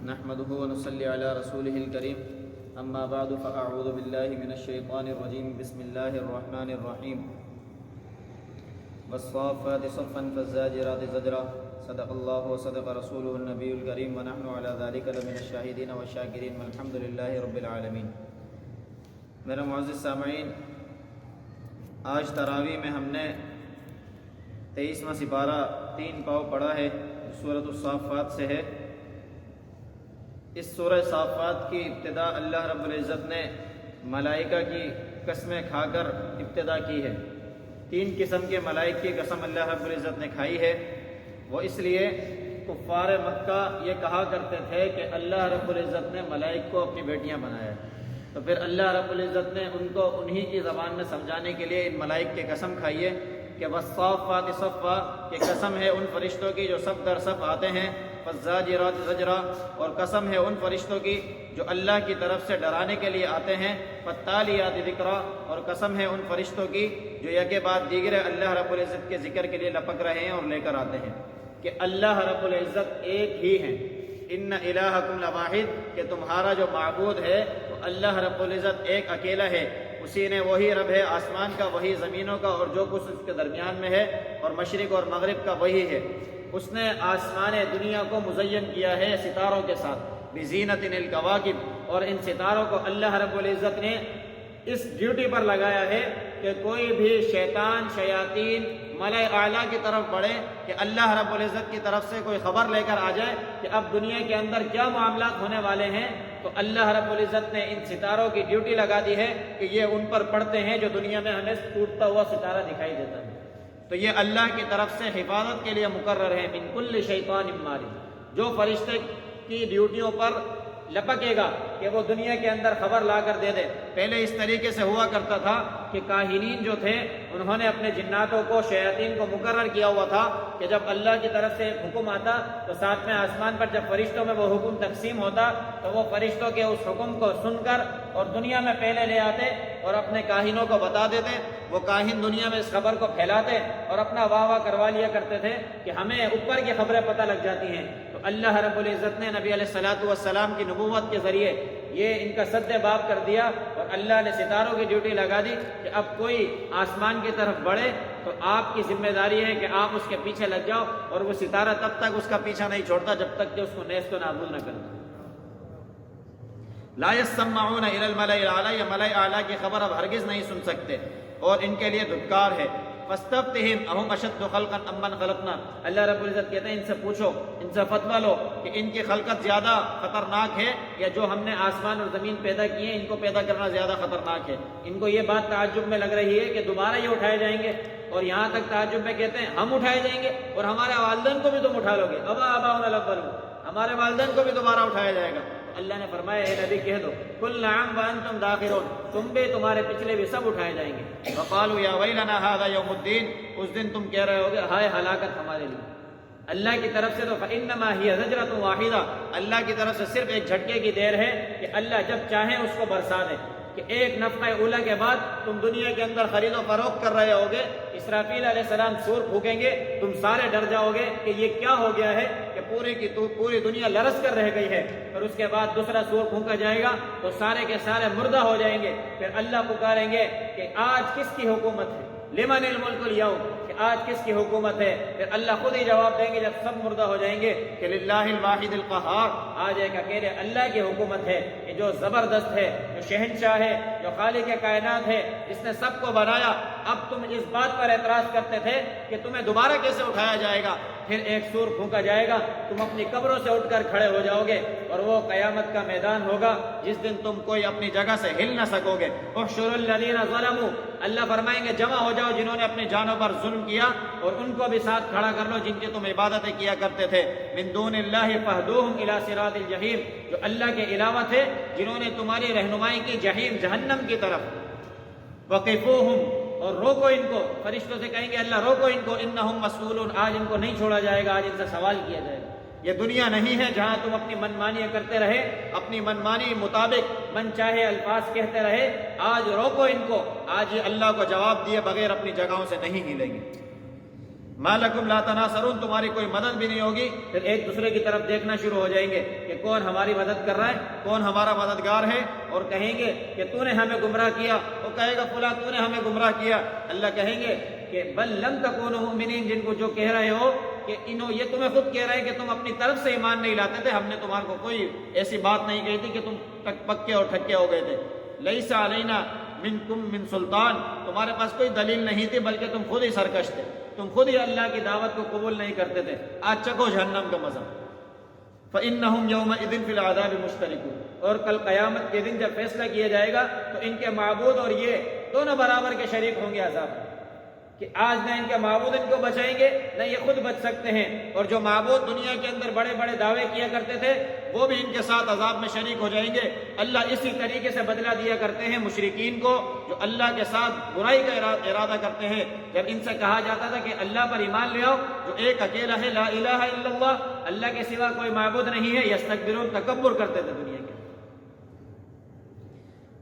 نحمده ونصلي على رسوله الكريم اما بعد فاعوذ بالله من الشيطان الرجيم بسم الله الرحمن الرحيم والصافات صفا فالزاجرات زجرا صدق الله وصدق رسوله النبي الكريم ونحن على ذلك لمن الشاهدين والشاكرين والحمد لله رب العالمين۔ میرے معزز سامعین، آج تراویح میں ہم نے 23واں سپارہ 3 پاؤ پڑھا ہے، سورۃ الصافات سے ہے۔ اس سورہ صافات کی ابتدا اللہ رب العزت نے ملائکہ کی قسمیں کھا کر ابتدا کی ہے۔ 3 قسم کے ملائک کی قسم اللہ رب العزت نے کھائی ہے۔ وہ اس لیے کفار مکہ یہ کہا کرتے تھے کہ اللہ رب العزت نے ملائک کو اپنی بیٹیاں بنایا ہے، تو پھر اللہ رب العزت نے ان کو انہی کی زبان میں سمجھانے کے لیے ان ملائک کی قسم کھائی ہے کہ والصافات صفا، کہ قسم ہے ان فرشتوں کی جو صف در صف آتے ہیں، فالزاجرات زجرا، اور قسم ہے ان فرشتوں کی جو اللہ کی طرف سے ڈرانے کے لیے آتے ہیں، فالتالیات ذکرا، اور قسم ہے ان فرشتوں کی جو یکے بعد دیگر اللہ رب العزت کے ذکر کے لیے لپک رہے ہیں اور لے کر آتے ہیں کہ اللہ رب العزت ایک ہی ہیں۔ ان الہکم لواحد، کہ تمہارا جو معبود ہے وہ اللہ رب العزت ایک اکیلا ہے، اسی نے وہی رب ہے آسمان کا، وہی زمینوں کا اور جو کچھ اس کے درمیان میں ہے، اور مشرق اور مغرب کا وہی ہے۔ اس نے آسمان دنیا کو مزین کیا ہے ستاروں کے ساتھ، بزینت الکواکب، اور ان ستاروں کو اللہ رب العزت نے اس ڈیوٹی پر لگایا ہے کہ کوئی بھی شیطان شیاطین ملائے اعلیٰ کی طرف بڑھے کہ اللہ رب العزت کی طرف سے کوئی خبر لے کر آ جائے کہ اب دنیا کے اندر کیا معاملات ہونے والے ہیں، تو اللہ رب العزت نے ان ستاروں کی ڈیوٹی لگا دی ہے کہ یہ ان پر پڑھتے ہیں جو دنیا میں ہمیں ٹوٹتا ہوا ستارہ دکھائی دیتا ہے۔ تو یہ اللہ کی طرف سے حفاظت کے لیے مقرر ہے، من کل شیطان مارد، جو فرشتے کی ڈیوٹیوں پر لپکے گا کہ وہ دنیا کے اندر خبر لا کر دے دے۔ پہلے اس طریقے سے ہوا کرتا تھا کہ کاہنین جو تھے انہوں نے اپنے جناتوں کو، شیاطین کو مقرر کیا ہوا تھا کہ جب اللہ کی طرف سے ایک حکم آتا تو ساتھ میں آسمان پر جب فرشتوں میں وہ حکم تقسیم ہوتا تو وہ فرشتوں کے اس حکم کو سن کر اور دنیا میں پہلے لے آتے اور اپنے کاہنوں کو بتا دیتے۔ وہ کاہن دنیا میں اس خبر کو پھیلاتے اور اپنا واہ واہ کروا لیا کرتے تھے کہ ہمیں اوپر کی خبریں پتہ لگ جاتی ہیں۔ تو اللہ رب العزت نے نبی علیہ الصلوۃ والسلام کی نبوت کے ذریعے یہ ان کا سد باب کر دیا، اور اللہ نے ستاروں کی ڈیوٹی لگا دی کہ اب کوئی آسمان کی طرف بڑھے تو آپ کی ذمہ داری ہے کہ آپ اس کے پیچھے لگ جاؤ، اور وہ ستارہ تب تک اس کا پیچھا نہیں چھوڑتا جب تک کہ اس کو نیست و نابود نہ کرتا۔ لا يسمعون الى الملأ الاعلى، یہ ملأ اعلیٰ کی خبر اب ہرگز نہیں سن سکتے، اور ان کے لیے دھتکار ہے۔ فاستفتهم اهم اشد خلقا ام من خلقنا، اللہ رب العزت کہتے ہیں ان سے پوچھو، ان سے فتویٰ لو کہ ان کی خلقت زیادہ خطرناک ہے یا جو ہم نے آسمان اور زمین پیدا کیے ہیں ان کو پیدا کرنا زیادہ خطرناک ہے۔ ان کو یہ بات تعجب میں لگ رہی ہے کہ دوبارہ یہ اٹھائے جائیں گے، اور یہاں تک تعجب میں کہتے ہیں ہم اٹھائے جائیں گے اور ہمارے والدین کو بھی تم اٹھا لو گے، آباؤنا الاولون، ہمارے والدین کو بھی دوبارہ اٹھایا جائے گا۔ اللہ نے فرمایا اے نبی کہہ دو کل نعم وانتم داخرون، تم بھی تمہارے پچھلے بھی سب اٹھائے جائیں گے۔ وقالوا یا ویلنا ھذا یوم الدین، اس دن تم کہہ رہے ہوگے ہائے ہلاکت ہمارے لیے۔ اللہ کی طرف سے تو فإنما هي زجرۃ واحدہ، اللہ کی طرف سے صرف ایک جھٹکے کی دیر ہے کہ اللہ جب چاہیں اس کو برسا دے، کہ ایک نفخہ اولیٰ کے بعد تم دنیا کے اندر خرید و فروخت کر رہے ہوگے، اسرافیل علیہ السلام سور پھونکیں گے، تم سارے ڈر جاؤ گے کہ یہ کیا ہو گیا ہے کہ پوری دنیا لرز کر رہ گئی ہے۔ اور اس کے بعد دوسرا سور پھونکا جائے گا تو سارے کے سارے مردہ ہو جائیں گے۔ پھر اللہ پکاریں گے کہ آج کس کی حکومت ہے، لمن الملک اليوم، کہ آج کس کی حکومت ہے۔ پھر اللہ خود ہی جواب دیں گے جب سب مردہ ہو جائیں گے کہ للہ الواحد القہار، آج ایک اکیلے اللہ کی حکومت ہے کہ جو زبردست ہے، جو شہنشاہ ہے، جو خالق کائنات ہے، جس نے سب کو بنایا۔ اب تم اس بات پر اعتراض کرتے تھے کہ تمہیں دوبارہ کیسے اٹھایا جائے گا، پھر ایک سور پھونکا جائے گا، تم اپنی قبروں سے اٹھ کر کھڑے ہو جاؤ گے، اور وہ قیامت کا میدان ہوگا جس دن تم کوئی اپنی جگہ سے ہل نہ سکو گے۔ احشروا الذین ظلموا، اللہ فرمائیں گے جمع ہو جاؤ جنہوں نے اپنی جانوں پر ظلم کیا، اور ان کو بھی ساتھ کھڑا کر لو جن کی تم عبادتیں کیا کرتے تھے۔ من دون اللہ فاہدوہم الی صراط الجحیم، جو اللہ کے علاوہ تھے جنہوں نے تمہاری رہنمائی کی جحیم جہنم کی طرف۔ وقفوہم، اور روکو ان کو، فرشتوں سے کہیں گے اللہ روکو ان کو، انہم مسئولون، آج ان کو نہیں چھوڑا جائے گا، آج ان سے سوال کیا جائے گا۔ یہ دنیا نہیں ہے جہاں تم اپنی منمانی کرتے رہے، اپنی منمانی مطابق من چاہے الفاظ کہتے رہے، آج روکو ان کو، آج یہ اللہ کو جواب دیے بغیر اپنی جگہوں سے نہیں ہلیں گے۔ ما لکم لا تناصرون، تمہاری کوئی مدد بھی نہیں ہوگی. پھر ایک دوسرے کی طرف دیکھنا شروع ہو جائیں گے کہ کون ہماری مدد کر رہا ہے، کون ہمارا مددگار ہے، اور کہیں گے کہ تو نے ہمیں گمراہ کیا، وہ کہے گا فلاں تو نے ہمیں گمراہ کیا. اللہ کہیں گے کہ بل لم تکونوا مؤمنین، جن کو جو کہہ رہے ہو کہ یہ تمہیں خود کہہ رہے ہیں کہ تم اپنی طرف سے ایمان نہیں لاتے تھے، ہم نے تمہارے کو کوئی ایسی بات نہیں کہی تھی کہ تم پکے اور ٹھکے ہو گئے تھے. لیس علینا منکم من سلطان، تمہارے پاس کوئی دلیل نہیں تھی، بلکہ تم خود ہی سرکش تھے، تم خود ہی اللہ کی دعوت کو قبول نہیں کرتے تھے. آج چکھو جہنم کا مزہ. فإنہم یومئذ فی العذاب مشترکون، اور کل قیامت کے دن جب فیصلہ کیا جائے گا تو ان کے معبود اور یہ دونوں برابر کے شریک ہوں گے عذاب میں، کہ آج نہ ان کے معبود ان کو بچائیں گے نہ یہ خود بچ سکتے ہیں. اور جو معبود دنیا کے اندر بڑے بڑے دعوے کیا کرتے تھے وہ بھی ان کے ساتھ عذاب میں شریک ہو جائیں گے. اللہ اسی طریقے سے بدلہ دیا کرتے ہیں مشرکین کو جو اللہ کے ساتھ برائی کا ارادہ کرتے ہیں. جب ان سے کہا جاتا تھا کہ اللہ پر ایمان لے آؤ جو ایک اکیلا ہے، لا الہ الا اللہ، اللہ کے سوا کوئی معبود نہیں ہے، یستکبرون، تکبر کرتے تھے دنیا کے.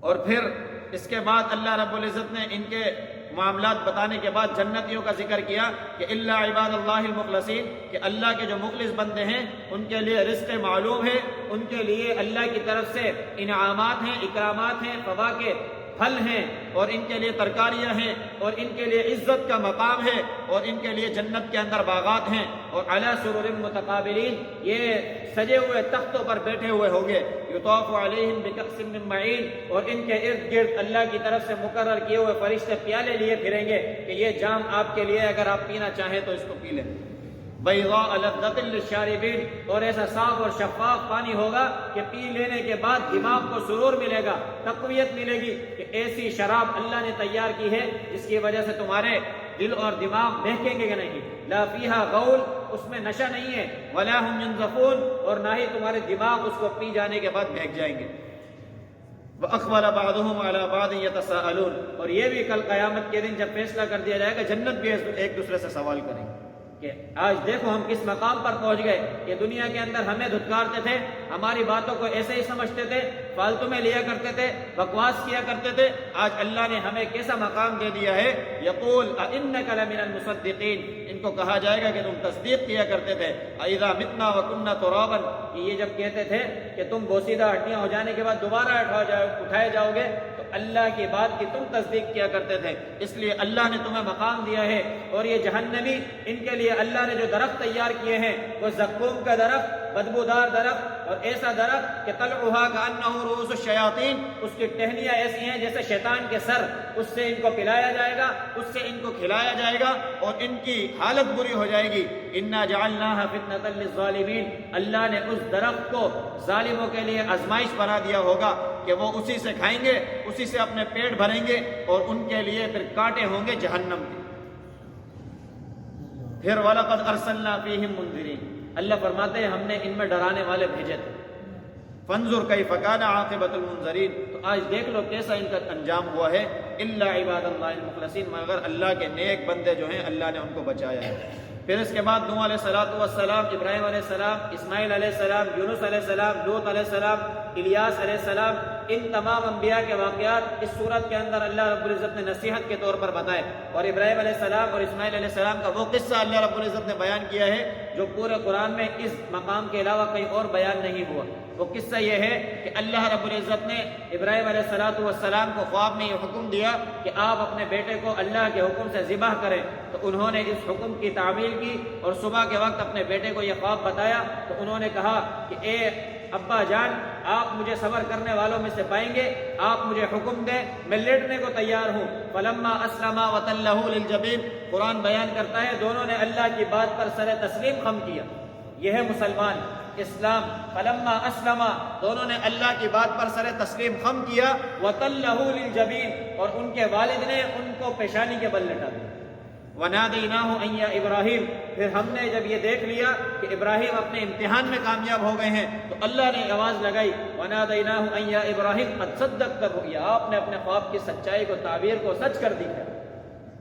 اور پھر اس کے بعد اللہ رب العزت نے ان کے معاملات بتانے کے بعد جنتیوں کا ذکر کیا کہ الا عباد اللہ المخلصین، کہ اللہ کے جو مخلص بندے ہیں ان کے لیے رزق معلوم ہے، ان کے لیے اللہ کی طرف سے انعامات ہیں، اکرامات ہیں، فواکہ پھل ہیں، اور ان کے لیے ترکاریاں ہیں، اور ان کے لیے عزت کا مقام ہے، اور ان کے لیے جنت کے اندر باغات ہیں. اور علی سرر متقابلین، یہ سجے ہوئے تختوں پر بیٹھے ہوئے ہوں گے. یطاف علیہم بکأس من معین، اور ان کے ارد گرد اللہ کی طرف سے مقرر کیے ہوئے فرشتے پیالے لیے پھریں گے کہ یہ جام آپ کے لیے، اگر آپ پینا چاہیں تو اس کو پی لیں. بیضاء لذۃ للشاربین، اور ایسا صاف اور شفاف پانی ہوگا کہ پی لینے کے بعد دماغ کو سرور ملے گا، تقویت ملے گی کہ ایسی شراب اللہ نے تیار کی ہے جس کی وجہ سے تمہارے دل اور دماغ بہکیں گے نہیں. لا فیہا غول، اس میں نشہ نہیں ہے، ولا ہم ینزفون، اور نہ ہی تمہارے دماغ اس کو پی جانے کے بعد بہک جائیں گے. وَأَقْبَلَ بَعْضُهُمْ عَلَى بَعْضٍ يَتَسَاءَلُونَ، اور یہ بھی کل قیامت کے دن جب فیصلہ کر دیا جائے گا جنت بھی ایک دوسرے سے سوال کریں گے کہ آج دیکھو ہم کس مقام پر پہنچ گئے کہ دنیا کے اندر ہمیں دھتکارتے تھے، ہماری باتوں کو ایسے ہی سمجھتے تھے، فالتو میں لیا کرتے تھے، بکواس کیا کرتے تھے. آج اللہ نے ہمیں کیسا مقام دے دیا ہے. یقول اِنَّكَ لَمِنَ الْمُصَدِّقِينَ، ان کو کہا جائے گا کہ تم تصدیق کیا کرتے تھے. اِذَا مِتْنَا وَكُنَّا تُرَابًا، کہ یہ جب کہتے تھے کہ تم بوسیدہ ہڈیاں ہو جانے کے بعد دوبارہ اٹھائے جاؤ گے، تو اللہ کی بات کی تم تصدیق کیا کرتے تھے. اس لیے اللہ نے تمہیں مقام دیا ہے. اور یہ جہنمی، ان کے لیے اللہ نے جو درخت تیار کیے ہیں وہ زقوم کا درخت، بدبودار درخت، اور ایسا درخت کہ طلعها كأنه رؤوس الشیاطین، اس کی ٹہنیاں ایسی ہیں جیسے شیطان کے سر، اس سے ان کو پلایا جائے گا، اس سے ان کو کھلایا جائے گا، اور ان کی حالت بری ہو جائے گی. انا جعلناها فتنة للظالمین، اللہ نے اس درخت کو ظالموں کے لیے آزمائش بنا دیا ہوگا کہ وہ اسی سے کھائیں گے، اسی سے اپنے پیٹ بھریں گے، اور ان کے لیے پھر کانٹے ہوں گے جہنم کے. پھر وَلَقَدْ أَرْسَلْنَا فِيهِمْ مُنذِرِينَ، اللہ فرماتے ہیں ہم نے ان میں ڈرانے والے بھیجے تھے. فَانظُرْ كَيْفَ كَانَ عَاقِبَةُ الْمُنذَرِينَ، تو آج دیکھ لو کیسا ان کا انجام ہوا ہے. إِلَّا عِبَادَ اللَّهِ الْمُخْلَصِينَ، مگر اللہ کے نیک بندے جو ہیں اللہ نے ان کو بچایا ہے. پھر اس کے بعد نوح علیہ السلام، ابراہیم علیہ السلام، اسماعیل علیہ السلام، یونس علیہ السلام، لوط علیہ السلام، الیاس علیہ السلام، ان تمام انبیاء کے واقعات اس صورت کے اندر اللہ رب العزت نے نصیحت کے طور پر بتائے. اور ابراہیم علیہ السلام اور اسماعیل علیہ السلام کا وہ قصہ اللہ رب العزت نے بیان کیا ہے جو پورے قرآن میں اس مقام کے علاوہ کہیں اور بیان نہیں ہوا. وہ قصہ یہ ہے کہ اللہ رب العزت نے ابراہیم علیہ السلام کو خواب میں یہ حکم دیا کہ آپ اپنے بیٹے کو اللہ کے حکم سے ذبح کریں. تو انہوں نے اس حکم کی تعمیل کی، اور صبح کے وقت اپنے بیٹے کو یہ خواب بتایا. تو انہوں نے کہا کہ اے ابا جان، آپ مجھے صبر کرنے والوں میں سے پائیں گے، آپ مجھے حکم دیں، میں لیٹنے کو تیار ہوں. فلما اسلما وتلہ للجبین، قرآن بیان کرتا ہے دونوں نے اللہ کی بات پر سر تسلیم خم کیا. یہ ہے مسلمان اسلام. فلما اسلما، دونوں نے اللہ کی بات پر سر تسلیم خم کیا. وتلہ للجبین، اور ان کے والد نے ان کو پیشانی کے بل لٹا دیا. وَنَادَيْنَاهُ أَن يَا إِبْرَاهِيمُ، پھر ہم نے جب یہ دیکھ لیا کہ ابراہیم اپنے امتحان میں کامیاب ہو گئے ہیں تو اللہ نے آواز لگائی وَنَادَيْنَاهُ أَن يَا إِبْرَاهِيمُ قَدْ صَدَّقْتَ الرُّؤْيَا، آپ نے اپنے خواب کی سچائی کو، تعبیر کو سچ کر دیا.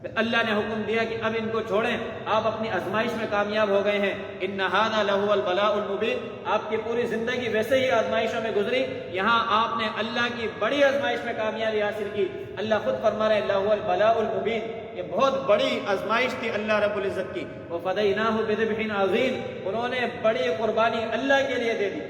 پھر اللہ نے حکم دیا کہ اب ان کو چھوڑیں، آپ اپنی آزمائش میں کامیاب ہو گئے ہیں۔ ان ھذا لہو البلاء المبین، آپ کی پوری زندگی ویسے ہی آزمائشوں میں گزری، یہاں آپ نے اللہ کی بڑی آزمائش میں کامیابی حاصل کی۔ اللہ خود فرما رہے ہیں لہو البلاء المبین، یہ بہت بڑی آزمائش تھی اللہ رب العزت کی۔ وفدیناہ بذبح عظیم، انہوں نے بڑی قربانی اللہ کے لیے دے دی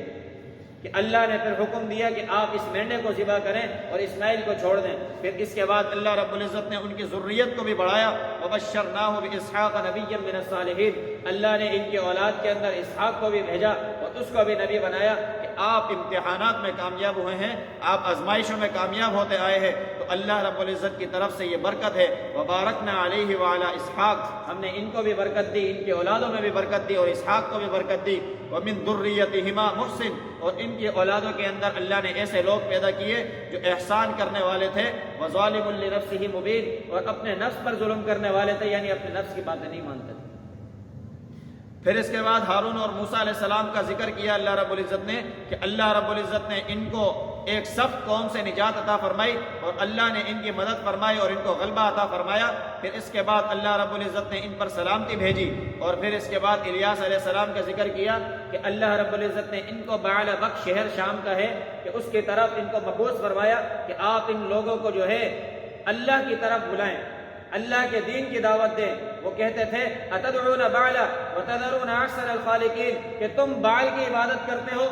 کہ اللہ نے پھر حکم دیا کہ آپ اس مینڈے کو ذبح کریں اور اسماعیل کو چھوڑ دیں۔ پھر اس کے بعد اللہ رب العزت نے ان کی ذریت کو بھی بڑھایا، وبشرناہ باسحاق نبیا من الصالحین، اللہ نے ان کی اولاد کے اندر اسحاق کو بھی بھیجا اور اس کو بھی نبی بنایا کہ آپ امتحانات میں کامیاب ہوئے ہیں، آپ آزمائشوں میں کامیاب ہوتے آئے ہیں، تو اللہ رب العزت کی طرف سے یہ برکت ہے۔ وبارکنا علیہ وعلی اسحاق، ہم نے ان کو بھی برکت دی، ان کی اولادوں میں بھی برکت دی اور اسحاق کو بھی برکت دی۔ ومن ذریتہما محسن، اور ان کی اولادوں کے اندر اللہ نے ایسے لوگ پیدا کیے جو احسان کرنے والے تھے، وظالم لنفسہ مبین، اور اپنے نفس پر ظلم کرنے والے تھے، یعنی اپنے نفس کی باتیں نہیں مانتے تھے۔ پھر اس کے بعد ہارون اور موسیٰ علیہ السلام کا ذکر کیا اللہ رب العزت نے کہ اللہ رب العزت نے ان کو ایک سخت قوم سے نجات عطا فرمائی اور اللہ نے ان کی مدد فرمائی اور ان کو غلبہ عطا فرمایا۔ پھر اس کے بعد اللہ رب العزت نے ان پر سلامتی بھیجی، اور پھر اس کے بعد الیاس علیہ السلام کا ذکر کیا کہ اللہ رب العزت نے ان کو بعلبک شہر شام کا ہے کہ اس کی طرف ان کو مبعوث فرمایا کہ آپ ان لوگوں کو جو ہے اللہ کی طرف بلائیں، اللہ کے دین کی دعوت دیں۔ وہ کہتے تھے اتدعون بعلا وتذرون احسن الخالقین، کہ تم بعل کی عبادت کرتے ہو۔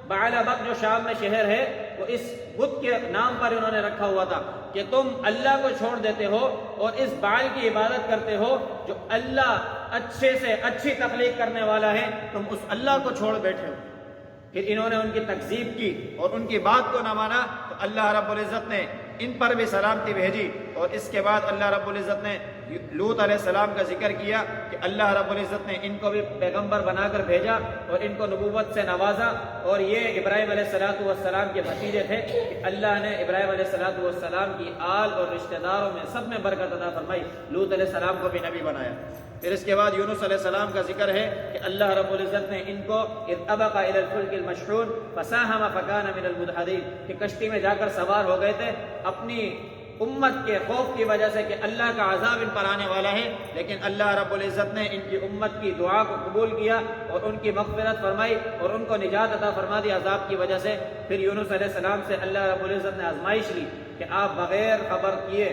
بعلبک جو شام میں شہر ہے وہ اس بت کے نام پر انہوں نے رکھا ہوا تھا کہ تم اللہ کو چھوڑ دیتے ہو اور اس بعل کی عبادت کرتے ہو جو اللہ اچھے سے اچھی تخلیق کرنے والا ہے، تم اس اللہ کو چھوڑ بیٹھے ہو۔ پھر انہوں نے ان کی تکذیب کی اور ان کی بات کو نہ مانا، تو اللہ رب العزت نے ان پر بھی سلامتی بھیجی۔ اور اس کے بعد اللہ رب العزت نے لوط علیہ السلام کا ذکر کیا کہ اللہ رب العزت نے ان کو بھی پیغمبر بنا کر بھیجا اور ان کو نبوت سے نوازا، اور یہ ابراہیم علیہ السلام کے بھتیجے تھے کہ اللہ نے ابراہیم علیہ السلام کی آل اور رشتہ داروں میں سب میں برکت عطا فرمائی، لوط علیہ السلام کو بھی نبی بنایا۔ پھر اس کے بعد یونس علیہ السلام کا ذکر ہے کہ اللہ رب العزت نے ان کو اذ ابق الى الفلک المشحون فساہم فکان من المدحضین، کہ کشتی میں جا کر سوار ہو گئے تھے اپنی امت کے خوف کی وجہ سے کہ اللہ کا عذاب ان پر آنے والا ہے، لیکن اللہ رب العزت نے ان کی امت کی دعا کو قبول کیا اور ان کی مغفرت فرمائی اور ان کو نجات عطا فرما دی عذاب کی وجہ سے۔ پھر یونس علیہ السلام سے اللہ رب العزت نے آزمائش لی کہ آپ بغیر خبر کیے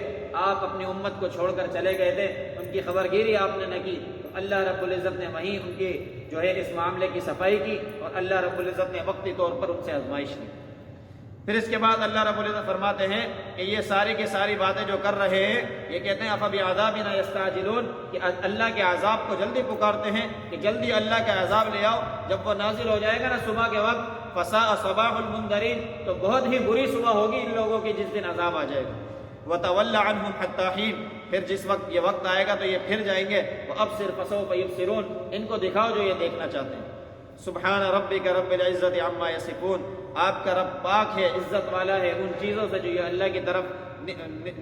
آپ اپنی امت کو چھوڑ کر چلے گئے تھے، ان کی خبر گیری آپ نے نہ کی، تو اللہ رب العزت نے وہیں ان کی جو ہے اس معاملے کی صفائی کی اور اللہ رب العزت نے وقتی طور پر ان سے آزمائش لی۔ پھر اس کے بعد اللہ رب العزت فرماتے ہیں کہ یہ ساری کی ساری باتیں جو کر رہے ہیں، یہ کہتے ہیں افبعذابنا یستعجلون، کہ اللہ کے عذاب کو جلدی پکارتے ہیں کہ جلدی اللہ کا عذاب لے آؤ۔ جب وہ نازل ہو جائے گا نا صبح کے وقت، فساء صباح المنذرین، تو بہت ہی بری صبح ہوگی ان لوگوں کی جس دن عذاب آ جائے گا۔ وتول عنہم حتی حین، پھر جس وقت یہ وقت آئے گا تو یہ پھر جائیں گے۔ وابصر فسوف یبصرون، ان کو دکھاؤ جو یہ دیکھنا چاہتے ہیں۔ سبحان ربک رب العزت عما یصفون، آپ کا رب پاک ہے، عزت والا ہے ان چیزوں سے جو یہ اللہ کی طرف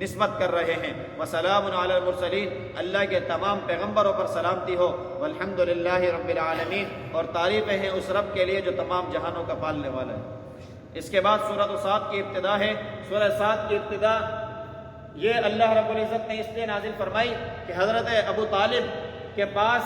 نسبت کر رہے ہیں۔ وسلام علی المرسلین، اللہ کے تمام پیغمبروں پر سلامتی ہو۔ والحمد للہ رب العالمین، اور تعریفیں ہیں اس رب کے لیے جو تمام جہانوں کا پالنے والا ہے۔ اس کے بعد سورۃ صاد کی ابتدا ہے۔ سورہ صاد کی ابتدا یہ اللہ رب العزت نے اس لیے نازل فرمائی کہ حضرت ابو طالب کے پاس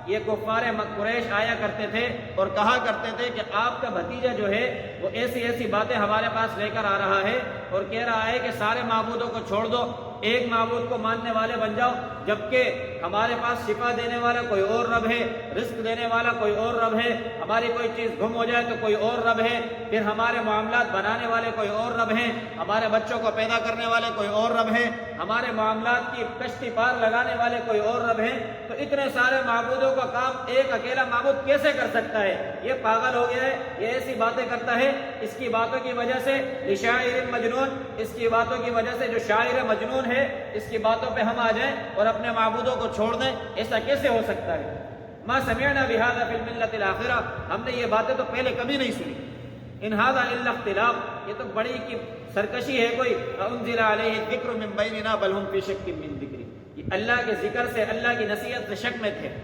یہ کفار قریش آیا کرتے تھے اور کہا کرتے تھے کہ آپ کا بھتیجا جو ہے وہ ایسی ایسی باتیں ہمارے پاس لے کر آ رہا ہے اور کہہ رہا ہے کہ سارے معبودوں کو چھوڑ دو، ایک معبود کو ماننے والے بن جاؤ، جبکہ ہمارے پاس شفا دینے والا کوئی اور رب ہے، رزق دینے والا کوئی اور رب ہے، ہماری کوئی چیز گم ہو جائے تو کوئی اور رب ہے، پھر ہمارے معاملات بنانے والے کوئی اور رب ہیں، ہمارے بچوں کو پیدا کرنے والے کوئی اور رب ہیں، ہمارے معاملات کی کشتی پار لگانے والے کوئی اور رب ہیں۔ تو اتنے سارے معبودوں کا کام ایک اکیلا معبود کیسے کر سکتا ہے؟ یہ پاگل ہو گیا ہے، یہ ایسی باتیں کرتا ہے۔ اس کی باتوں کی وجہ سے لشاعر مجنون، اس کی باتوں کی وجہ سے جو شاعر مجنون ہے، اس کی باتوں پہ ہم آ جائیں اور اپنے معبودوں کو چھوڑ دیں، ایسا کیسے ہو سکتا ہے؟ ما سمعنا بهذا في الملة الآخرة، ہم نے یہ باتیں تو پہلے کبھی نہیں سنی۔ ان هذا الا اختلاف، یہ تو بڑی کی سرکشی ہے کوئی۔ انزل علیہ الذکر من بیننا بل هم فی شک من ذکری، یہ اللہ کے ذکر سے، اللہ کی نصیحت سے شک میں تھے۔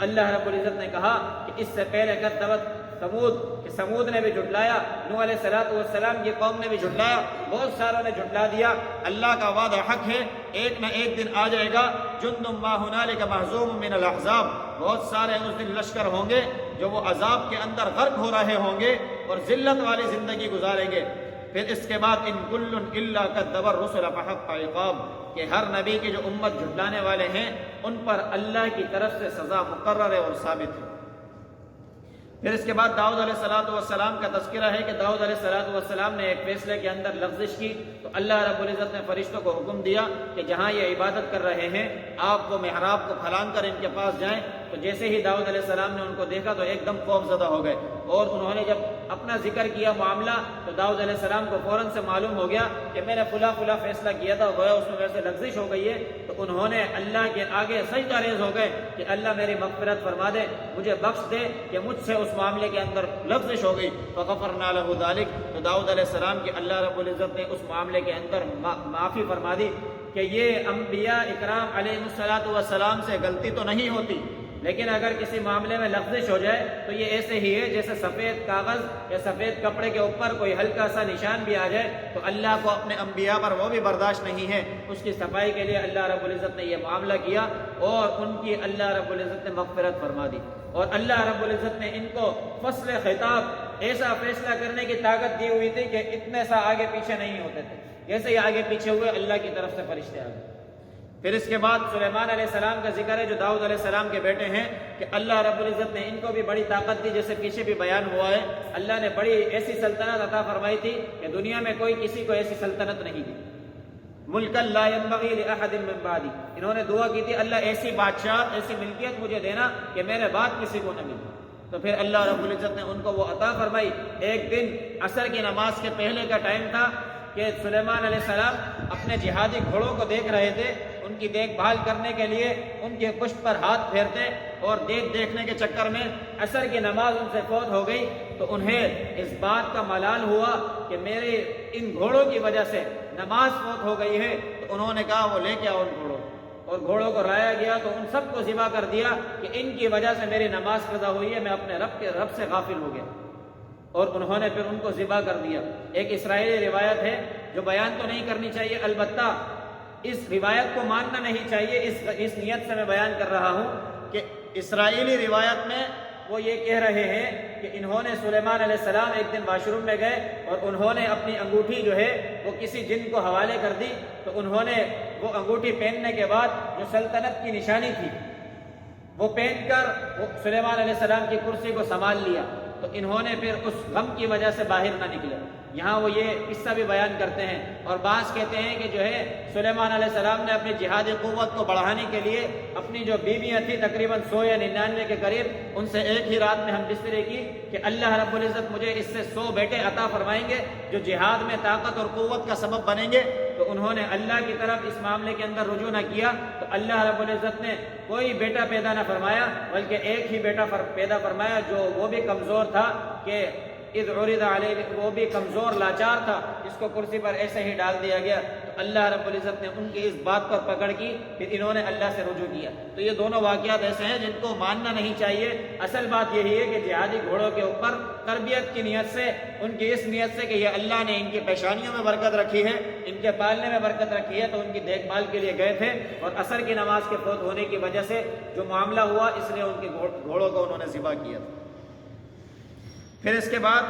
اللہ رب العزت نے کہا کہ اس سے پہلے کذبت ثمود، کہ ثمود نے بھی جھٹلایا، نوح علیہ السلام کی قوم نے بھی جھٹلایا، بہت ساروں نے جھٹلا دیا۔ اللہ کا وعدہ حق ہے، ایک نہ ایک دن آ جائے گا جند ما ہنالک مہزوم من الاحزاب، بہت سارے اس دن لشکر ہوں گے جو وہ عذاب کے اندر غرق ہو رہے ہوں گے اور ذلت والی زندگی گزاریں گے۔ پھر اس کے بعد ان کل الا کذب الرسل فحق عقاب، کہ ہر نبی کی جو امت جھٹلانے والے ہیں ان پر اللہ کی طرف سے سزا مقرر ہے اور ثابت ہے۔ پھر اس کے بعد داؤد علیہ السلام کا تذکرہ ہے کہ داؤد علیہ السلام نے ایک فیصلے کے اندر لغزش کی تو اللہ رب العزت نے فرشتوں کو حکم دیا کہ جہاں یہ عبادت کر رہے ہیں آپ وہ محراب کو پھلانگ کر ان کے پاس جائیں۔ تو جیسے ہی داؤد علیہ السلام نے ان کو دیکھا تو ایک دم خوف زدہ ہو گئے، اور انہوں نے جب اپنا ذکر کیا معاملہ تو داؤد علیہ السلام کو فوراً سے معلوم ہو گیا کہ میں نے فلاں فیصلہ کیا تھا، گویا اس میں ویسے لغزش ہو گئی ہے۔ تو انہوں نے اللہ کے آگے سجدہ ریز ہو گئے کہ اللہ میری مغفرت فرما دے، مجھے بخش دے کہ مجھ سے اس معاملے کے اندر لغزش ہو گئی۔ فغفرنا له ذلك، تو داؤد علیہ السلام کی اللہ رب العزت نے اس معاملے کے اندر معافی فرما دی کہ یہ انبیاء اکرام علیہ السلام سے غلطی تو نہیں ہوتی، لیکن اگر کسی معاملے میں لغزش ہو جائے تو یہ ایسے ہی ہے جیسے سفید کاغذ یا سفید کپڑے کے اوپر کوئی ہلکا سا نشان بھی آ جائے تو اللہ کو اپنے انبیاء پر وہ بھی برداشت نہیں ہے۔ اس کی صفائی کے لیے اللہ رب العزت نے یہ معاملہ کیا اور ان کی اللہ رب العزت نے مغفرت فرما دی، اور اللہ رب العزت نے ان کو فصل خطاب ایسا فیصلہ کرنے کی طاقت دی ہوئی تھی کہ اتنے سا آگے پیچھے نہیں ہوتے تھے، جیسے ہی آگے پیچھے ہوئے اللہ کی طرف سے فرشتے آ گئے۔ پھر اس کے بعد سلیمان علیہ السلام کا ذکر ہے جو داؤد علیہ السلام کے بیٹے ہیں کہ اللہ رب العزت نے ان کو بھی بڑی طاقت دی، جیسے پیچھے بھی بیان ہوا ہے اللہ نے بڑی ایسی سلطنت عطا فرمائی تھی کہ دنیا میں کوئی کسی کو ایسی سلطنت نہیں دی۔ ملک لا ينبغي لأحد من بعدی، انہوں نے دعا کی تھی اللہ ایسی بادشاہ ایسی ملکیت مجھے دینا کہ میرے بعد کسی کو نہ ملے، تو پھر اللہ رب العزت نے ان کو وہ عطا فرمائی۔ ایک دن عصر کی نماز کے پہلے کا ٹائم تھا کہ سلیمان علیہ السلام اپنے جہادی گھوڑوں کو دیکھ رہے تھے، ان کی دیکھ بھال کرنے کے لیے ان کے پشت پر ہاتھ پھیرتے اور دیکھنے کے چکر میں عصر کی نماز ان سے فوت ہو گئی تو انہیں اس بات کا ملال ہوا کہ میرے ان گھوڑوں کی وجہ سے نماز فوت ہو گئی ہے، تو انہوں نے کہا وہ لے کے آؤ ان گھوڑوں، اور گھوڑوں کو لایا گیا تو ان سب کو ذبح کر دیا کہ ان کی وجہ سے میری نماز قضا ہوئی ہے، میں اپنے رب سے غافل ہو گیا، اور انہوں نے پھر ان کو ذبح کر دیا۔ ایک اسرائیلی روایت ہے جو بیان تو نہیں کرنی چاہیے، البتہ اس روایت کو ماننا نہیں چاہیے، اس نیت سے میں بیان کر رہا ہوں کہ اسرائیلی روایت میں وہ یہ کہہ رہے ہیں کہ انہوں نے سلیمان علیہ السلام ایک دن واش روم میں گئے اور انہوں نے اپنی انگوٹھی جو ہے وہ کسی جن کو حوالے کر دی، تو انہوں نے وہ انگوٹھی پہننے کے بعد جو سلطنت کی نشانی تھی وہ پہن کر وہ سلیمان علیہ السلام کی کرسی کو سنبھال لیا، تو انہوں نے پھر اس غم کی وجہ سے باہر نہ نکلے۔ یہاں وہ یہ قصہ بھی بیان کرتے ہیں، اور بعض کہتے ہیں کہ جو ہے سلیمان علیہ السلام نے اپنی جہادی قوت کو بڑھانے کے لیے اپنی جو بیویاں تھیں تقریباً 100 یا 99 کے قریب، ان سے ایک ہی رات میں ہم بسترے کی کہ اللہ رب العزت مجھے اس سے 100 بیٹے عطا فرمائیں گے جو جہاد میں طاقت اور قوت کا سبب بنیں گے۔ تو انہوں نے اللہ کی طرف اس معاملے کے اندر رجوع نہ کیا، تو اللہ رب العزت نے کوئی بیٹا پیدا نہ فرمایا بلکہ ایک ہی بیٹا پیدا فرمایا جو وہ بھی کمزور تھا کہ اذ عرض علیہ، وہ بھی کمزور لاچار تھا جس کو کرسی پر ایسے ہی ڈال دیا گیا۔ تو اللہ رب العزت نے ان کی اس بات پر پکڑ کی، پھر انہوں نے اللہ سے رجوع کیا۔ تو یہ دونوں واقعات ایسے ہیں جن کو ماننا نہیں چاہیے۔ اصل بات یہی ہے کہ جہادی گھوڑوں کے اوپر تربیت کی نیت سے، ان کی اس نیت سے کہ یہ اللہ نے ان کی پیشانیوں میں برکت رکھی ہے، ان کے پالنے میں برکت رکھی ہے، تو ان کی دیکھ بھال کے لیے گئے تھے، اور عصر کی نماز کے فوت ہونے کی وجہ سے جو معاملہ ہوا اس لیے ان کے گھوڑوں کو انہوں نے ذبح کیا تھا۔ پھر اس کے بعد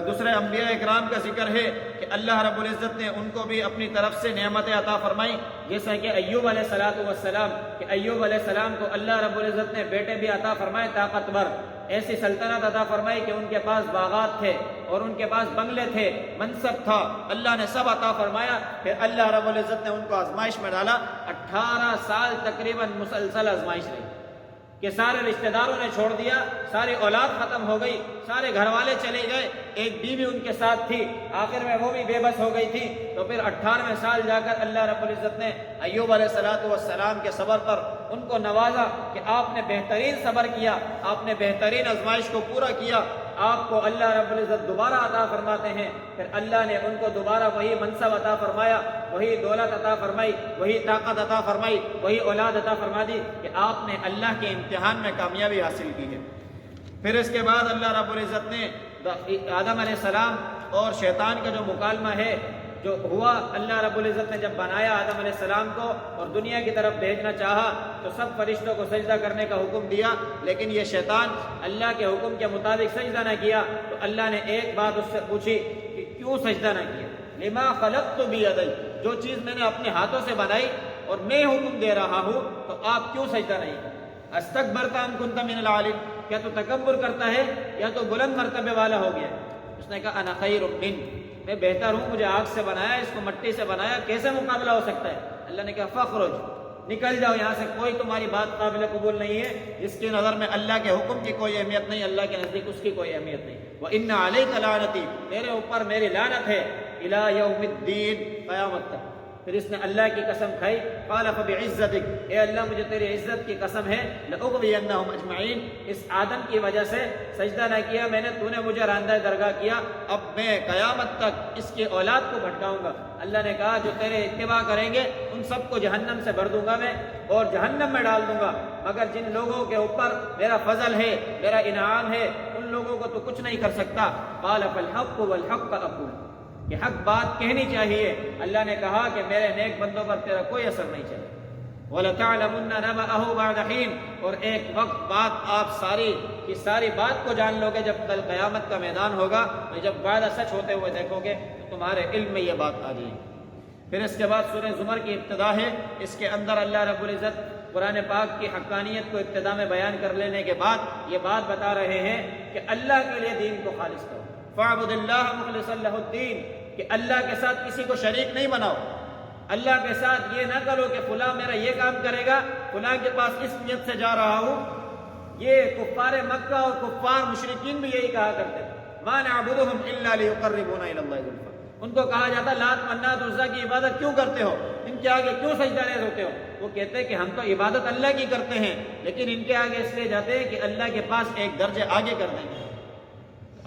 دوسرے انبیاء اکرام کا ذکر ہے کہ اللہ رب العزت نے ان کو بھی اپنی طرف سے نعمتیں عطا فرمائی، جیسا کہ ایوب علیہ السلام کہ ایوب علیہ السلام کو اللہ رب العزت نے بیٹے بھی عطا فرمائے طاقتور، ایسی سلطنت عطا فرمائی کہ ان کے پاس باغات تھے اور ان کے پاس بنگلے تھے، منصب تھا، اللہ نے سب عطا فرمایا۔ پھر اللہ رب العزت نے ان کو آزمائش میں ڈالا، 18 سال تقریباً مسلسل آزمائش رہی کہ سارے رشتہ داروں نے چھوڑ دیا، ساری اولاد ختم ہو گئی، سارے گھر والے چلے گئے، ایک بیوی ان کے ساتھ تھی، آخر میں وہ بھی بے بس ہو گئی تھی۔ تو پھر 18ویں سال جا کر اللہ رب العزت نے ایوب علیہ السلام کے صبر پر ان کو نوازا کہ آپ نے بہترین صبر کیا، آپ نے بہترین آزمائش کو پورا کیا، آپ کو اللہ رب العزت دوبارہ عطا فرماتے ہیں۔ پھر اللہ نے ان کو دوبارہ وہی منصب عطا فرمایا، وہی دولت عطا فرمائی، وہی طاقت عطا فرمائی، وہی اولاد عطا فرما دی کہ آپ نے اللہ کے امتحان میں کامیابی حاصل کی ہے۔ پھر اس کے بعد اللہ رب العزت نے آدم علیہ السلام اور شیطان کا جو مکالمہ ہے جو ہوا، اللہ رب العزت نے جب بنایا آدم علیہ السلام کو اور دنیا کی طرف بھیجنا چاہا تو سب فرشتوں کو سجدہ کرنے کا حکم دیا، لیکن یہ شیطان اللہ کے حکم کے مطابق سجدہ نہ کیا، تو اللہ نے ایک بات اس سے پوچھی کہ کیوں سجدہ نہ کیا؟ لما خلقت بیدی، جو چیز میں نے اپنے ہاتھوں سے بنائی اور میں حکم دے رہا ہوں تو آپ کیوں سجدہ نہیں کرتے؟ استکبرت ام کنت من العالین، کیا تو تکبر کرتا ہے یا تو بلند مرتبے والا ہو گیا؟ اس نے کہا انا خیر من، میں بہتر ہوں، مجھے آگ سے بنایا، اس کو مٹی سے بنایا، کیسے مقابلہ ہو سکتا ہے؟ اللہ نے کہا فخرج، نکل جاؤ یہاں سے، کوئی تمہاری بات قابل قبول نہیں ہے، جس کی نظر میں اللہ کے حکم کی کوئی اہمیت نہیں، اللہ کے نزدیک اس کی کوئی اہمیت نہیں۔ وَإِنَّ عَلَيْكَ لَعْنَتِي، تیرے اوپر میری لعنت ہے، إِلَى يَوْمِ الدِّينِ، قیامت تک۔ پھر اس نے اللہ کی قسم کھائی، قال فبعزتک، اے اللہ مجھے تیری عزت کی قسم ہے، لأغوینہم اجمعین، اس آدم کی وجہ سے سجدہ نہ کیا میں نے، تو نے مجھے راندہ درگاہ کیا، اب میں قیامت تک اس کی اولاد کو بھٹکاؤں گا۔ اللہ نے کہا جو تیرے اتباع کریں گے ان سب کو جہنم سے بھر دوں گا میں اور جہنم میں ڈال دوں گا، مگر جن لوگوں کے اوپر میرا فضل ہے، میرا انعام ہے، ان لوگوں کو تو کچھ نہیں کر سکتا۔ قال فالحق والحق اقول، کہ حق بات کہنی چاہیے۔ اللہ نے کہا کہ میرے نیک بندوں پر تیرا کوئی اثر نہیں چلے۔ وَلَتَعْلَمُنَّ نَبَأَهُ بَعْدَ حِينٍ، اور ایک وقت بعد آپ ساری بات کو جان لو گے، جب کل قیامت کا میدان ہوگا، جب وعدہ سچ ہوتے ہوئے دیکھو گے تو تمہارے علم میں یہ بات آ جائے گی۔ پھر اس کے بعد سورہ زمر کی ابتدا ہے، اس کے اندر اللہ رب العزت قرآن پاک کی حقانیت کو ابتدا میں بیان کر لینے کے بعد یہ بات بتا رہے ہیں کہ اللہ کے لیے دین کو خالص کرو، فاعبد اللہ مخلصا لہ الدین، کہ اللہ کے ساتھ کسی کو شریک نہیں بناؤ، اللہ کے ساتھ یہ نہ کرو کہ فلاں میرا یہ کام کرے گا، فلاں کے پاس اس نیت سے جا رہا ہوں۔ یہ کفار مکہ اور کفار مشرکین بھی یہی کہا کرتے تھے، ما نعبدہم الا لیقربونا الی اللہ زلفی، ان کو کہا جاتا لات منات عزا کی عبادت کیوں کرتے ہو، ان کے آگے کیوں سجدہ ریز ہوتے ہو؟ وہ کہتے ہیں کہ ہم تو عبادت اللہ کی کرتے ہیں، لیکن ان کے آگے اس لیے جاتے ہیں کہ اللہ کے پاس ایک درجے آگے کر دیں گے۔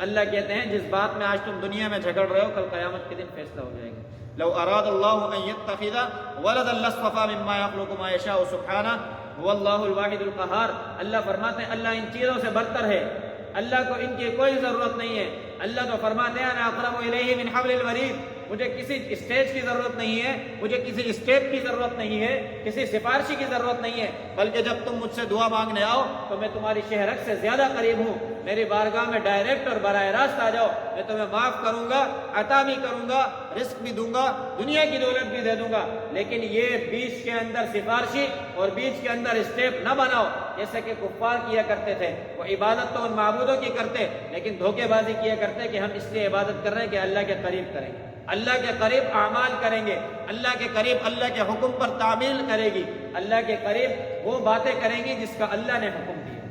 اللہ کہتے ہیں جس بات میں آج تم دنیا میں جھگڑ رہے ہو، کل قیامت کے دن فیصلہ ہو جائے گا۔ لو اراد اللہ ان یتخذ ولدا لاصطفى مما يخلق ما يشاء سبحانہ هو اللہ الواحد القہار۔ اللہ فرماتے ہیں اللہ ان چیزوں سے برتر ہے، اللہ کو ان کی کوئی ضرورت نہیں ہے۔ اللہ تو فرماتے ہیں انا اقرب الیہ من حبل الورید، مجھے کسی اسٹیج کی ضرورت نہیں ہے، مجھے کسی اسٹیپ کی ضرورت نہیں ہے، کسی سفارشی کی ضرورت نہیں ہے، بلکہ جب تم مجھ سے دعا مانگنے آؤ تو میں تمہاری شہرک سے زیادہ قریب ہوں، میری بارگاہ میں ڈائریکٹ اور براہ راست آ جاؤ، میں تمہیں معاف کروں گا، عطا بھی کروں گا، رزق بھی دوں گا، دنیا کی دولت بھی دے دوں گا، لیکن یہ بیچ کے اندر سفارشی اور بیچ کے اندر اسٹیپ نہ بناؤ، جیسے کہ کفار کیا کرتے تھے۔ وہ عبادت تو ان معبودوں کی کرتے، لیکن دھوکے بازی کیا کرتے کہ ہم اس لیے عبادت کر رہے ہیں کہ اللہ کے قریب کریں گے، اللہ کے قریب اعمال کریں گے، اللہ کے قریب اللہ کے حکم پر تعمیل کرے گی، اللہ کے قریب وہ باتیں کریں گی جس کا اللہ نے حکم دیا۔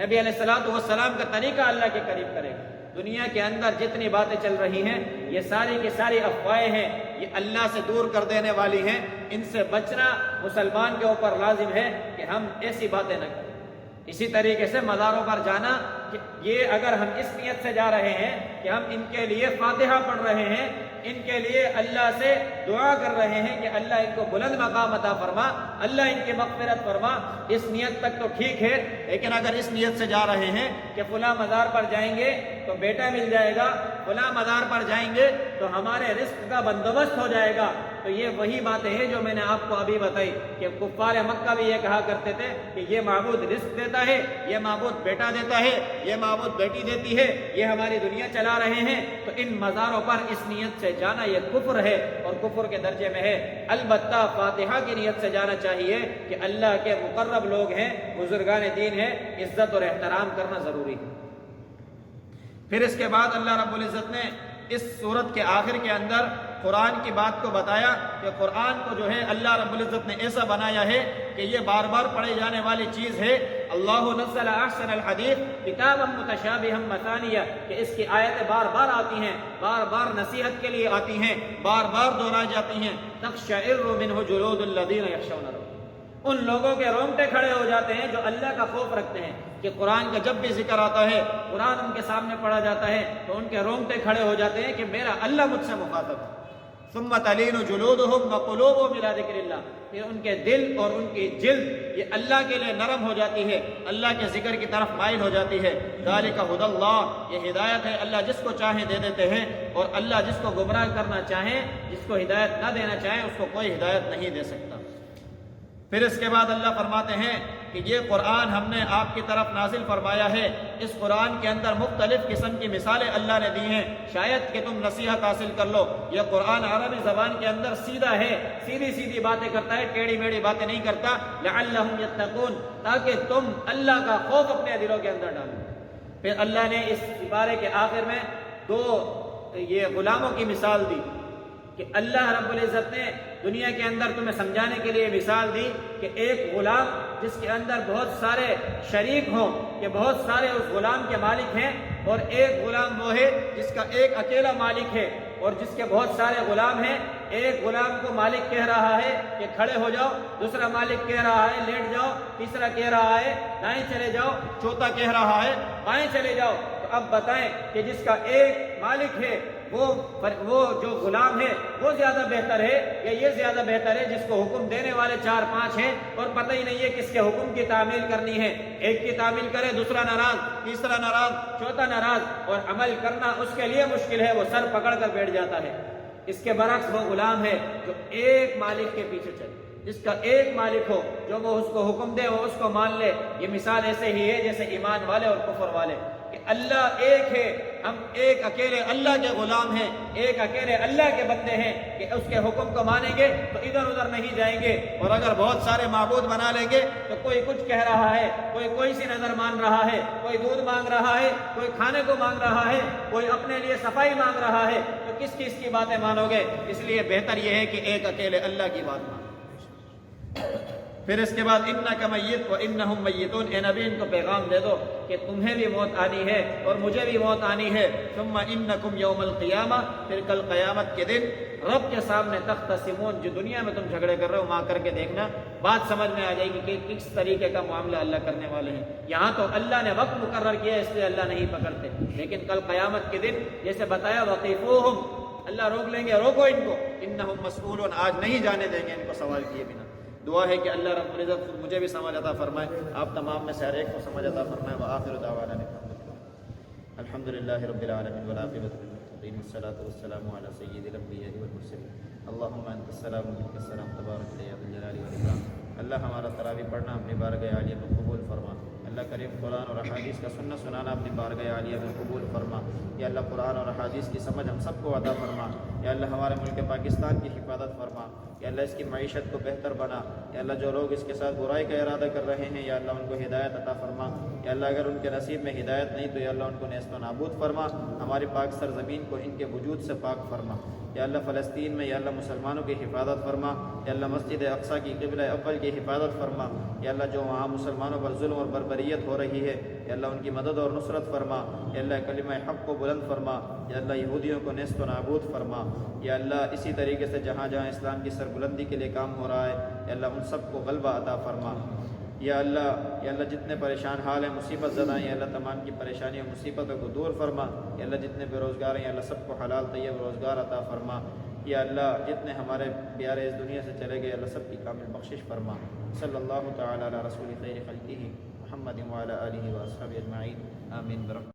نبی علیہ الصلوۃ والسلام کا طریقہ اللہ کے قریب کرے گا۔ دنیا کے اندر جتنی باتیں چل رہی ہیں یہ ساری کی ساری افواہیں ہیں، یہ اللہ سے دور کر دینے والی ہیں، ان سے بچنا مسلمان کے اوپر لازم ہے کہ ہم ایسی باتیں نہ کریں۔ اسی طریقے سے مزاروں پر جانا، کہ یہ اگر ہم اس نیت سے جا رہے ہیں کہ ہم ان کے لیے فاتحہ پڑھ رہے ہیں، ان کے لیے اللہ سے دعا کر رہے ہیں کہ اللہ ان کو بلند مقام عطا فرما، اللہ ان کی مغفرت فرما، اس نیت تک تو ٹھیک ہے، لیکن اگر اس نیت سے جا رہے ہیں کہ فلاں مزار پر جائیں گے تو بیٹا مل جائے گا، فلاں مزار پر جائیں گے تو ہمارے رزق کا بندوبست ہو جائے گا، تو یہ وہی باتیں ہیں جو میں نے آپ کو ابھی بتائی کہ کفار مکہ بھی یہ کہا کرتے تھے کہ یہ معبود رزق دیتا ہے، یہ معبود بیٹا دیتا ہے، یہ معبود بیٹی دیتی ہے، یہ ہماری دنیا چلا رہے ہیں، تو ان مزاروں پر اس نیت سے جانا یہ کفر ہے اور کفر کے درجے میں ہے۔ البتہ فاتحہ کی نیت سے جانا چاہیے کہ اللہ کے مقرب لوگ ہیں، بزرگان دین ہیں، عزت اور احترام کرنا ضروری ہے۔ پھر اس کے بعد اللہ رب العزت نے اس سورت کے آخر کے اندر قرآن کی بات کو بتایا کہ قرآن کو جو ہے اللہ رب العزت نے ایسا بنایا ہے کہ یہ بار بار پڑھے جانے والی چیز ہے۔ اللہ نزل احسن الحدیث کتابا متشابہا مثانیہ، کہ اس کی آیتیں بار بار آتی ہیں، بار بار نصیحت کے لیے آتی ہیں، بار بار دہرائی جاتی ہیں۔ تقشعر منہ جلود الذین یخشون ربهم، ان لوگوں کے رونگٹے کھڑے ہو جاتے ہیں جو اللہ کا خوف رکھتے ہیں، کہ قرآن کا جب بھی ذکر آتا ہے، قرآن ان کے سامنے پڑھا جاتا ہے تو ان کے رونگٹے کھڑے ہو جاتے ہیں کہ میرا اللہ مجھ سے مخاطب ہے۔ ثم تلین جلودہم وقلوبہم الی ذکر اللہ، پھر ان کے دل اور ان کی جلد یہ اللہ کے لیے نرم ہو جاتی ہے، اللہ کے ذکر کی طرف مائل ہو جاتی ہے۔ ذالک ھدی اللہ، یہ ہدایت ہے، اللہ جس کو چاہے دے دیتے ہیں، اور اللہ جس کو گمراہ کرنا چاہیں، جس کو ہدایت نہ دینا چاہیں، اس کو کوئی ہدایت نہیں دے سکتا۔ پھر اس کے بعد اللہ فرماتے ہیں کہ یہ قرآن ہم نے آپ کی طرف نازل فرمایا ہے، اس قرآن کے اندر مختلف قسم کی مثالیں اللہ نے دی ہیں، شاید کہ تم نصیحت حاصل کر لو۔ یہ قرآن عربی زبان کے اندر سیدھا ہے، سیدھی سیدھی باتیں کرتا ہے، ٹیڑھی میڑھی باتیں نہیں کرتا۔ لعلہم یتقون، تاکہ تم اللہ کا خوف اپنے دلوں کے اندر ڈالو۔ پھر اللہ نے اس عبارے کے آخر میں دو یہ غلاموں کی مثال دی کہ اللہ رب العزت نے دنیا کے اندر تمہیں سمجھانے کے لیے مثال دی کہ ایک غلام جس کے اندر بہت سارے شریک ہوں، کہ بہت سارے اس غلام کے مالک ہیں، اور ایک غلام وہ ہے جس کا ایک اکیلا مالک ہے، اور جس کے بہت سارے غلام ہیں۔ ایک غلام کو مالک کہہ رہا ہے کہ کھڑے ہو جاؤ، دوسرا مالک کہہ رہا ہے لیٹ جاؤ، تیسرا کہہ رہا ہے دائیں چلے جاؤ، چوتھا کہہ رہا ہے بائیں چلے جاؤ۔ تو اب بتائیں کہ جس کا ایک مالک ہے وہ جو غلام ہے وہ زیادہ بہتر ہے یا یہ زیادہ بہتر ہے جس کو حکم دینے والے 4-5 ہیں اور پتہ ہی نہیں ہے کس کے حکم کی تعمیل کرنی ہے؟ ایک کی تعمیل کرے دوسرا ناراض، تیسرا ناراض، چوتھا ناراض، اور عمل کرنا اس کے لیے مشکل ہے، وہ سر پکڑ کر بیٹھ جاتا ہے۔ اس کے برعکس وہ غلام ہے جو ایک مالک کے پیچھے چلے، جس کا ایک مالک ہو، جو وہ اس کو حکم دے وہ اس کو مان لے۔ یہ مثال ایسے ہی ہے جیسے ایمان والے اور کفر والے، کہ اللہ ایک ہے، ہم ایک اکیلے اللہ کے غلام ہیں، ایک اکیلے اللہ کے بندے ہیں کہ اس کے حکم کو مانیں گے تو ادھر ادھر نہیں جائیں گے، اور اگر بہت سارے معبود بنا لیں گے تو کوئی کچھ کہہ رہا ہے، کوئی سی نظر مان رہا ہے، کوئی دودھ مانگ رہا ہے، کوئی کھانے کو مانگ رہا ہے، کوئی اپنے لیے صفائی مانگ رہا ہے، تو کس کی باتیں مانو گے؟ اس لیے بہتر یہ ہے کہ ایک اکیلے اللہ کی بات مانو۔ پھر اس کے بعد انک میت وانہم میتون، اے نبی ان کو پیغام دے دو کہ تمہیں بھی موت آنی ہے اور مجھے بھی موت آنی ہے۔ ثم انکم یوم القیامہ، پھر کل قیامت کے دن رب کے سامنے تختصمون، جو دنیا میں تم جھگڑے کر رہے ہو وہاں کر کے دیکھنا، بات سمجھ میں آ جائے گی کہ کس طریقے کا معاملہ اللہ کرنے والے ہیں۔ یہاں تو اللہ نے وقت مقرر کیا اس لیے اللہ نہیں پکڑتے، لیکن کل قیامت کے دن جیسے بتایا وقیفوہم، اللہ روک لیں گے، روکو ان کو، انہم مسئولون، آج نہیں جانے دیں گے ان کو سوال کیے بنا۔ دعا ہے کہ اللہ رب العزت خود مجھے بھی سمجھ عطا فرمائے، آپ تمام میں سے ہر ایک کو سمجھ عطا فرمائے۔ وآخر دعوانا الحمد للہ رب العالمین والعاقبۃ للمتقین والصلاۃ والسلام علی سید الانبیاء والمرسلین اللہم انت السلام و منک السلام تبارک یا ذا الجلال والاکرام۔ اللہ ہمارا تراویح پڑھنا اپنی بارگاہ عالیہ میں قبول فرما۔ اللہ کریم قرآن اور احادیث کا سننا اپنی بارگاہ عالیہ میں قبول فرما۔ یا اللہ قرآن اور احادیث کی سمجھ ہم سب کو عطا فرما۔ یا اللہ ہمارے ملک پاکستان کی حفاظت فرما۔ یا اللہ اس کی معیشت کو بہتر بنا۔ یا اللہ جو لوگ اس کے ساتھ برائی کا ارادہ کر رہے ہیں یا اللہ ان کو ہدایت عطا فرما۔ یا اللہ اگر ان کے نصیب میں ہدایت نہیں تو یا اللہ ان کو نیست و نابود فرما۔ ہماری پاک سرزمین کو ان کے وجود سے پاک فرما۔ یا اللہ فلسطین میں یا اللہ مسلمانوں کی حفاظت فرما۔ یا اللہ مسجد اقصیٰ کی قبلہ اول کی حفاظت فرما۔ یا اللہ جو وہاں مسلمانوں پر ظلم اور بربریت ہو رہی ہے یا اللہ ان کی مدد اور نصرت فرما۔ یا اللہ کلمہ حق کو بلند فرما۔ یا اللہ یہودیوں کو نیست و نابود فرما۔ یا اللہ اسی طریقے سے جہاں جہاں اسلام کی سربلندی کے لیے کام ہو رہا ہے یا اللہ ان سب کو غلبہ عطا فرما۔ یا اللہ جتنے پریشان حال ہیں، مصیبت زدہ ہیں، یا اللہ تمام کی پریشانیوں مصیبتوں کو دور فرما۔ یا اللہ جتنے بے روزگار ہیں یا اللہ سب کو حلال طیب روزگار عطا فرما۔ یا اللہ جتنے ہمارے پیارے اس دنیا سے چلے گئے اللہ سب کی کامل بخشش فرما۔ صلی اللہ تعالی علی رسول خیر خلقہ محمد وعلی آلہ واصحابہ اجمعین، آمین برحمتہ۔